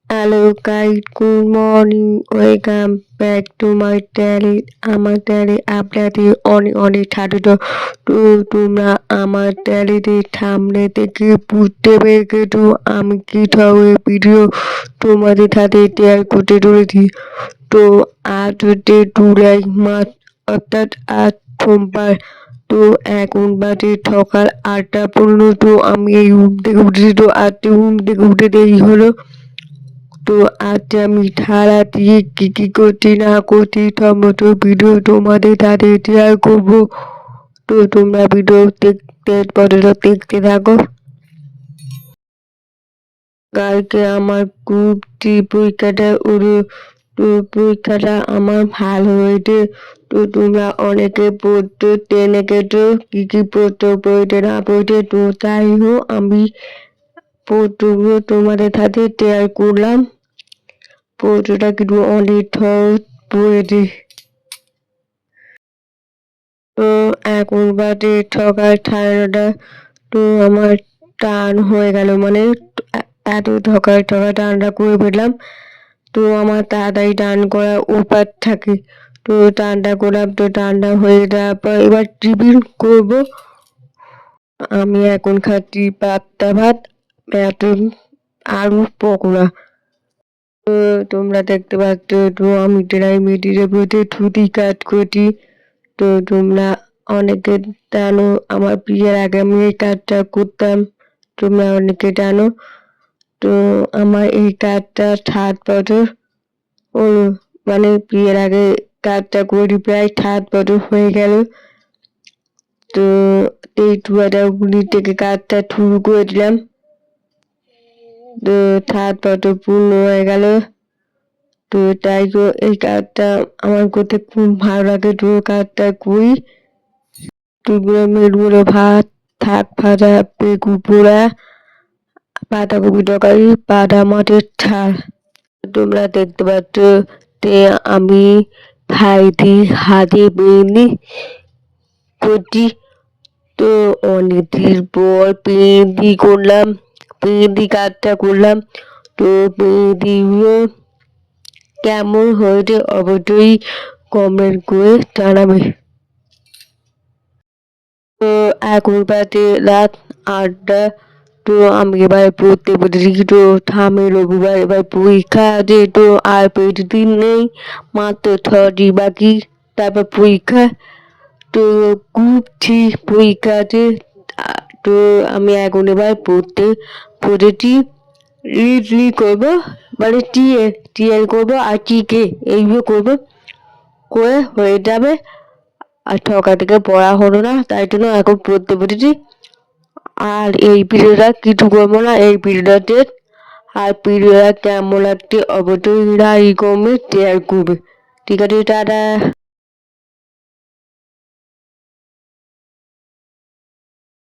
Hello guys, good morning. Welcome back to my channel. আমার চ্যানেলে আপনাদের অনেক অনেক স্বাগত। তো তোমরা আমার চ্যানেলে সামনে থেকে বুঝতে পেরে গেছো আমি কি ধরনের ভিডিও তোমাদের সাথে শেয়ার করতে চলেছি। তো আজ হচ্ছে জুলাই মাস, অর্থাৎ আজ সোমবার। তো এখন বাজে সকাল 8টা 15। তো আমি এই ঘুম থেকে উঠেছি। তো আজকে ঘুম থেকে উঠে দেরি হলো। তো আজ আমি সারা দিয়ে কি করছি না করছি সমস্ত ভিডিও তোমাদের সাথে শেয়ার করবো। তো তোমরা ভিডিও দেখতে থাকো। কালকে আমার গ্রুপ ডি পরীক্ষাটা তো পরীক্ষাটা আমার ভালো হয়েছে। তো তোমরা অনেকে পড়তো টেনে গেছো, কি পড়তো পড়তে না পড়তে। তো তাই হোক আমি পড়তেগুলো তোমাদের সাথে শেয়ার করলাম। পড়াটা কিন্তু অনেক সহজ পড়েছি। তো এখন বাজে সকাল 9:30। তো আমার টান হয়ে গেল, মানে এত সকাল সকাল টানটা করে ফেললাম। তো আমার তাড়াতাড়ি টান করা উপায় থাকে। তো টানটা করলাম, তো টানটা হয়ে যাওয়ার পর এবার টিফিন করবো। আমি এখন খাচ্ছি পান্তা ভাত, বেগুন, আলু পকোড়া। তো তোমরা দেখতে পাচ্ছ, তো আমি ট্রাই মেডিরে বসে ছুটি কাজ করছি। তো তোমরা অনেকে জানো আমার বিয়ের আগে আমি এই কাজটা করতাম, তোমরা অনেকে জানো। তো আমার এই কাজটা 7 বছর হলো, মানে বিয়ের আগে কাজটা করি প্রায় 7 বছর হয়ে গেল। তো এই 2019 থেকে কাজটা শুরু করেছিলাম। তো 7 বছর পূর্ণ হয়ে গেল। তো তাই এই কাজটা আমার করতে খুব ভালো লাগে। তো কাজটা করি। টুকরো মেটগুলো ভাত, শাক ভাজা, বেগুন পোড়া, বাঁধাকপি তরকারি, বাদাম মাছের ঝাল। তোমরা দেখতে পাচ্ছ যে আমি ভাইটি হাতে পেন্টি করছি। তো অনেকদিন পর পেন্টি করলাম, পেন্টি কাজটা করলাম। তো পেন্টিগুলো কেমন হয়েছে অবশ্যই কমেন্ট করে জানাবে। তো এখন বাজে রাত 8টা। তো আমি এবার পড়তে বসেছি। তো সামনে রবিবার, এবার পরীক্ষা আছে। তো আর বেশি দিন নেই, মাত্র 6 দিন বাকি, তারপর পরীক্ষা। তো গ্রুপ ডি পরীক্ষা আছে। তো আমি এখন এবার পড়তে বসেছি। রিডলি করবো, মানে টিএল করবো আর টিকে এইগুলো করবো, করে হয়ে যাবে। আর সকাল থেকে পড়া হলো না, তাই জন্য এখন পড়তে বসেছি। আর এই ভিডিওটা কিছু করবো না, এই ভিডিওটাতে। আর ভিডিওটা কেমন লাগছে অবশ্যই লাইক কমেন্ট শেয়ার করবে। ঠিক আছে, টাটা।